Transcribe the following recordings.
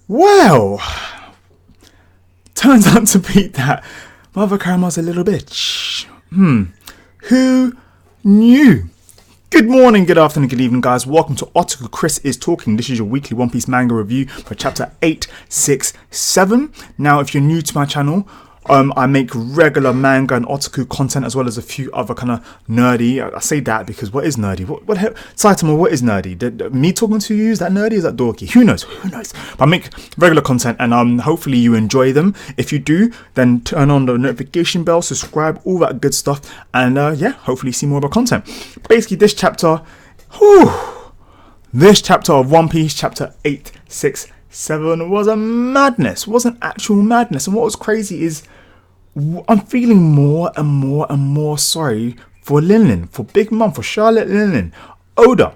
Well, turns out to be that Mother Caramel's a little bitch. Who knew? Good morning, good afternoon, good evening, guys. Welcome to Otaku Chris is Talking. This is your weekly One Piece Manga Review for chapter 867. Now, if you're new to my channel, I make regular manga and otaku content as well as a few other kind of nerdy. I say that because what is nerdy? What Saitama, what is nerdy? Me talking to you, is that nerdy? Is that dorky? Who knows? But I make regular content and hopefully you enjoy them. If you do, then turn on the notification bell, subscribe, all that good stuff, and yeah, hopefully see more of our content. Basically, this chapter of One Piece, chapter 867, was a madness. Was an actual madness. And what was crazy is I'm feeling more and more sorry for Linlin, for Big Mom, for Charlotte Linlin. Oda,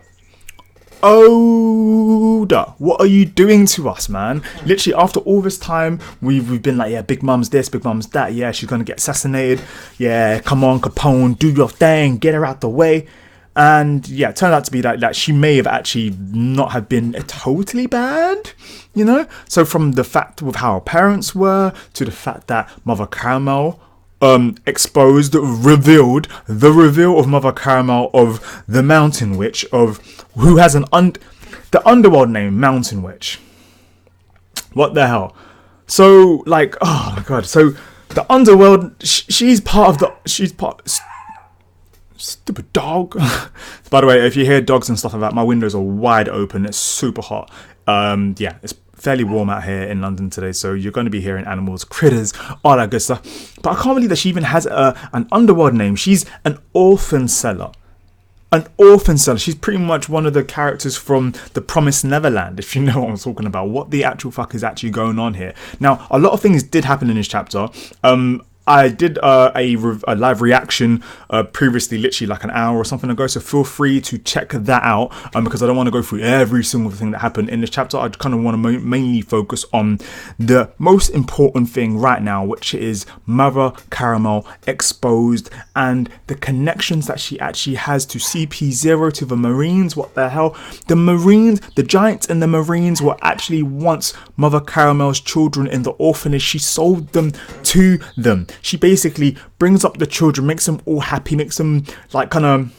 what are you doing to us, man? Literally, after all this time, we've been like, yeah, Big Mom's this, Big Mom's that. Yeah, she's gonna get assassinated. Yeah, come on, Capone, do your thing, get her out the way. And yeah, it turned out to be that she may have actually not have been totally bad, you know? So from the fact of how her parents were, to the fact that Mother Caramel revealed the reveal of Mother Caramel of the Mountain Witch, of who has the underworld name, Mountain Witch. What the hell? So, like, oh my god. So the underworld, she's part. Stupid dog. By the way, if you hear dogs and stuff like that, my windows are wide open. It's super hot. Yeah, it's fairly warm out here in London today, so you're going to be hearing animals, critters, all that good stuff. But I can't believe that she even has an underworld name. She's an orphan seller. An orphan seller. She's pretty much one of the characters from The Promised Neverland, if you know what I'm talking about. What the actual fuck is actually going on here? Now, a lot of things did happen in this chapter. I did a live reaction previously, literally like an hour or something ago, so feel free to check that out because I don't want to go through every single thing that happened in this chapter. I kind of want to mainly focus on the most important thing right now, which is Mother Caramel exposed and the connections that she actually has to CP0, to the Marines. What the hell? The Marines, the Giants and the Marines were actually once Mother Caramel's children in the orphanage. She sold them to them. She basically brings up the children, makes them all happy, makes them like kind of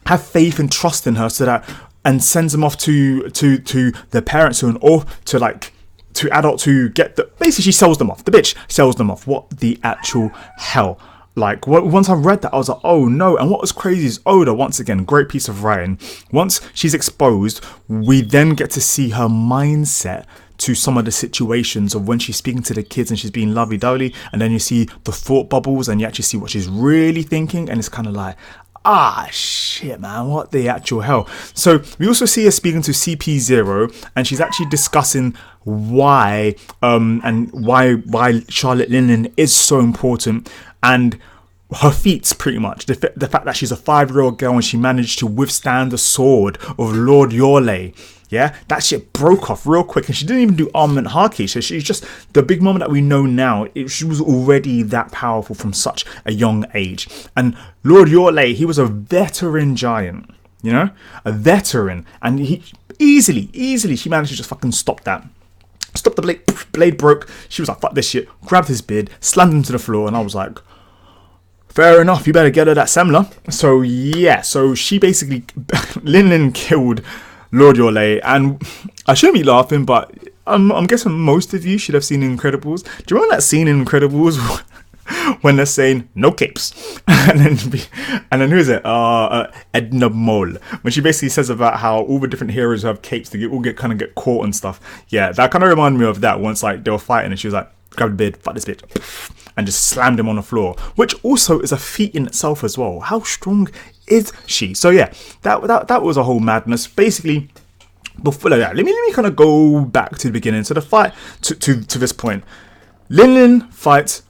have faith and trust in her, so that, and sends them off to their parents who are to adults who get the, basically she sells them off. The bitch sells them off. What the actual hell? Like, once I read that, I was like, oh no. And what was crazy is Oda, once again, great piece of writing. Once she's exposed, we then get to see her mindset to some of the situations of when she's speaking to the kids and she's being lovey-dovey, and then you see the thought bubbles and you actually see what she's really thinking, and it's kind of like, shit, man, what the actual hell? So we also see her speaking to CP0, and she's actually discussing why Charlotte Linlin is so important, and her feats, pretty much the fact that she's a 5-year-old girl and she managed to withstand the sword of Lord Yorley. Yeah, that shit broke off real quick, and she didn't even do armament haki. So she's just the Big Mom that we know now. She was already that powerful from such a young age. And Lord Yorley, he was a veteran giant, you know, a veteran, and he easily she managed to just fucking stop that. Stop the blade broke. She was like, fuck this shit. Grabbed his beard, slammed him to the floor, and I was like, fair enough, you better get her that semla. So yeah, so she basically Linlin killed Lord Yorley, and I shouldn't be laughing, but I'm guessing most of you should have seen Incredibles. Do you remember that scene in Incredibles when they're saying no capes, and then who is it? Edna Mole, when she basically says about how all the different heroes who have capes, they all get caught and stuff. Yeah, that kind of reminded me of that. Once like they were fighting and she was like, grab the beard, fuck this bitch, and just slammed him on the floor, which also is a feat in itself as well. How strong is she? So yeah, that was a whole madness. Basically, before that, let me kind of go back to the beginning. So the fight to this point, Linlin fights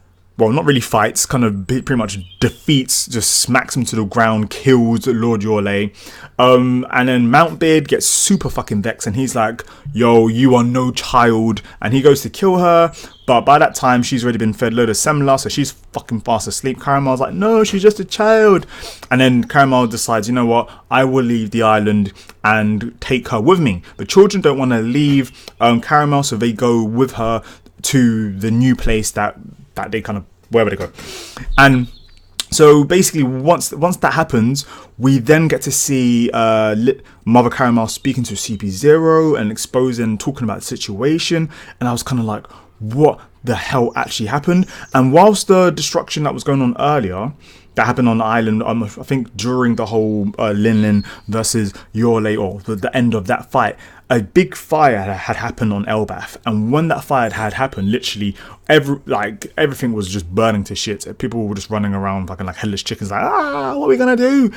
well, not really fights, kind of pretty much defeats, just smacks him to the ground, kills Lord Yorley. And then Mountbeard gets super fucking vexed and he's like, yo, you are no child. And he goes to kill her. But by that time, she's already been fed a load of semla, so she's fucking fast asleep. Caramel's like, no, she's just a child. And then Caramel decides, you know what, I will leave the island and take her with me. The children don't want to leave Caramel, so they go with her to the new place that they kind of, wherever they go. And so basically, once that happens, we then get to see Mother Caramel speaking to CP0 and exposing, talking about the situation. And I was kind of like, what the hell actually happened? And whilst the destruction that was going on earlier, that happened on the island, I think during the whole Linlin versus Yorley, or the end of that fight, a big fire had happened on Elbath. And when that fire had happened, literally everything was just burning to shit. People were just running around fucking like headless chickens, like, what are we gonna do?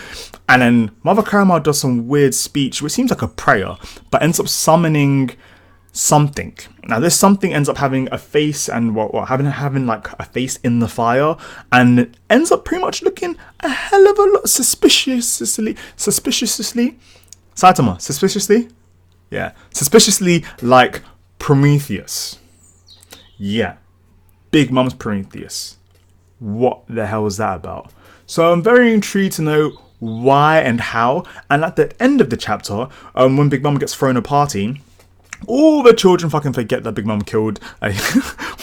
And then Mother Caramel does some weird speech, which seems like a prayer, but ends up summoning something. Now this something ends up having a face and having like a face in the fire, and it ends up pretty much looking a hell of a lot suspiciously Saitama, suspiciously like Prometheus. Yeah, Big Mom's Prometheus. What the hell is that about? So I'm very intrigued to know why and how. And at the end of the chapter, when Big Mom gets thrown a party, all the children fucking forget that Big Mom killed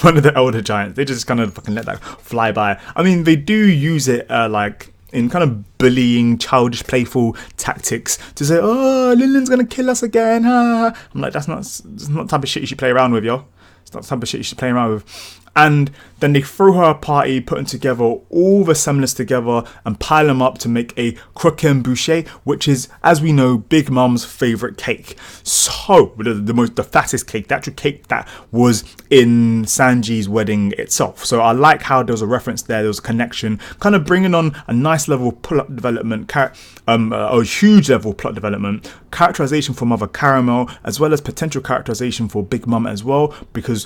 one of the elder giants. They just kind of fucking let that fly by. I mean, they do use it like in kind of bullying, childish, playful tactics to say, oh, Linlin's gonna kill us again. I'm like, that's not the type of shit you should play around with, yo. It's not the type of shit you should play around with. And then they throw her a party, putting together all the semblance together and pile them up to make a croquette boucher, which is, as we know, Big Mom's favourite cake. So, the fattest cake, the actual cake that was in Sanji's wedding itself. So I like how there was a reference there, there was a connection, kind of bringing on a nice level of plot development, a huge level of plot development, characterization for Mother Caramel, as well as potential characterization for Big Mom as well, because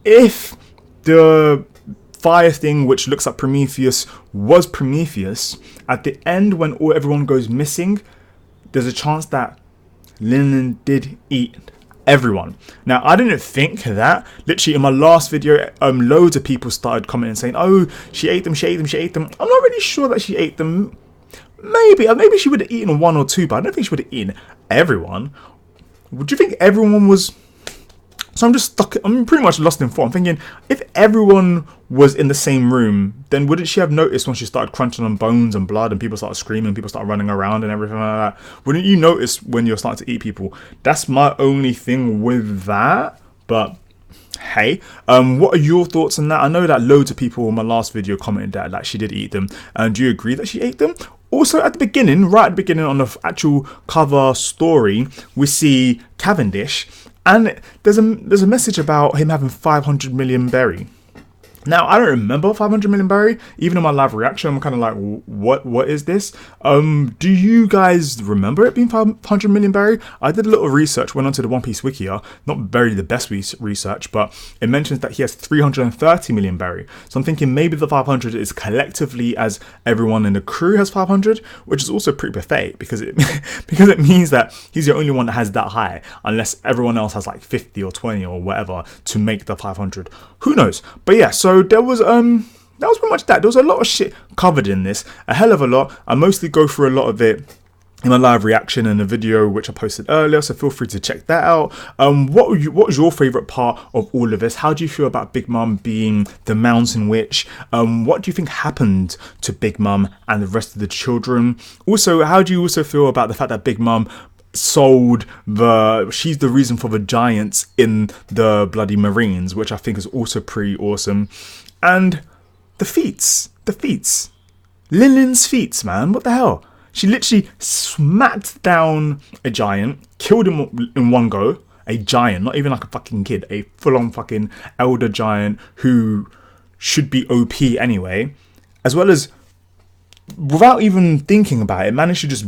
if the fire thing, which looks like Prometheus, was Prometheus, at the end when everyone goes missing, there's a chance that Linlin did eat everyone. Now, I didn't think that. Literally, in my last video, loads of people started commenting saying, oh, she ate them. I'm not really sure that she ate them. Maybe she would have eaten one or two, but I don't think she would have eaten everyone. Would you think everyone was... So I'm just stuck, I'm pretty much lost in thought. I'm thinking, if everyone was in the same room, then wouldn't she have noticed when she started crunching on bones and blood and people started screaming, people started running around and everything like that? Wouldn't you notice when you're starting to eat people? That's my only thing with that. But hey, what are your thoughts on that? I know that loads of people in my last video commented that like she did eat them. Do you agree that she ate them? Also, at the beginning, right at the beginning on the actual cover story, we see Cavendish. And there's a message about him having 500 million berry. Now, I don't remember 500 million berry. Even in my live reaction, I'm kind of like, what is this? Do you guys remember it being 500 million berry? I did a little research, went onto the One Piece Wikia. Not very the best research, but it mentions that he has 330 million berry. So I'm thinking maybe the 500 is collectively as everyone in the crew has 500, which is also pretty pathetic because it because it means that he's the only one that has that high, unless everyone else has like 50 or 20 or whatever to make the 500. Who knows? But yeah, so there was that was pretty much that. There was a lot of shit covered in this, a hell of a lot. I mostly go through a lot of it in my live reaction and a video which I posted earlier, so feel free to check that out. What was your favourite part of all of this? How do you feel about Big Mom being the mountain witch? What do you think happened to Big Mom and the rest of the children? Also, how do you also feel about the fact that Big Mom she's the reason for the giants in the Bloody Marines, which I think is also pretty awesome. And the feats, Linlin's feats, man, what the hell? She literally smacked down a giant, killed him in one go. A giant, not even like a fucking kid, a full-on fucking elder giant who should be OP anyway, as well as, without even thinking about it, managed to just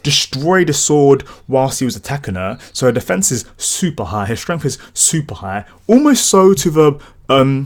destroy the sword whilst he was attacking her. So her defense is super high, her strength is super high, almost so to the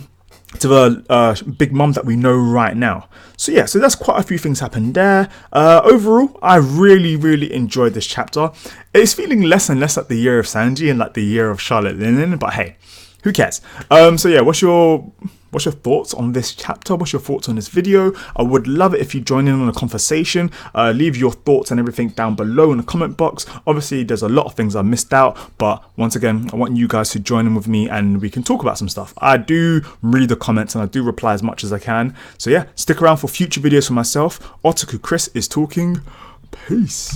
to the big mum that we know right now. So yeah, so that's quite a few things happened there. Overall, I really enjoyed this chapter. It's feeling less and less like the year of Sanji and like the year of Charlotte Linlin, but hey, who cares? So yeah, what's your thoughts on this chapter? What's your thoughts on this video? I would love it if you join in on a conversation. Leave your thoughts and everything down below in the comment box. Obviously, there's a lot of things I missed out, but once again, I want you guys to join in with me and we can talk about some stuff. I do read the comments and I do reply as much as I can. So yeah, stick around for future videos for myself. Otaku Chris is talking. Peace.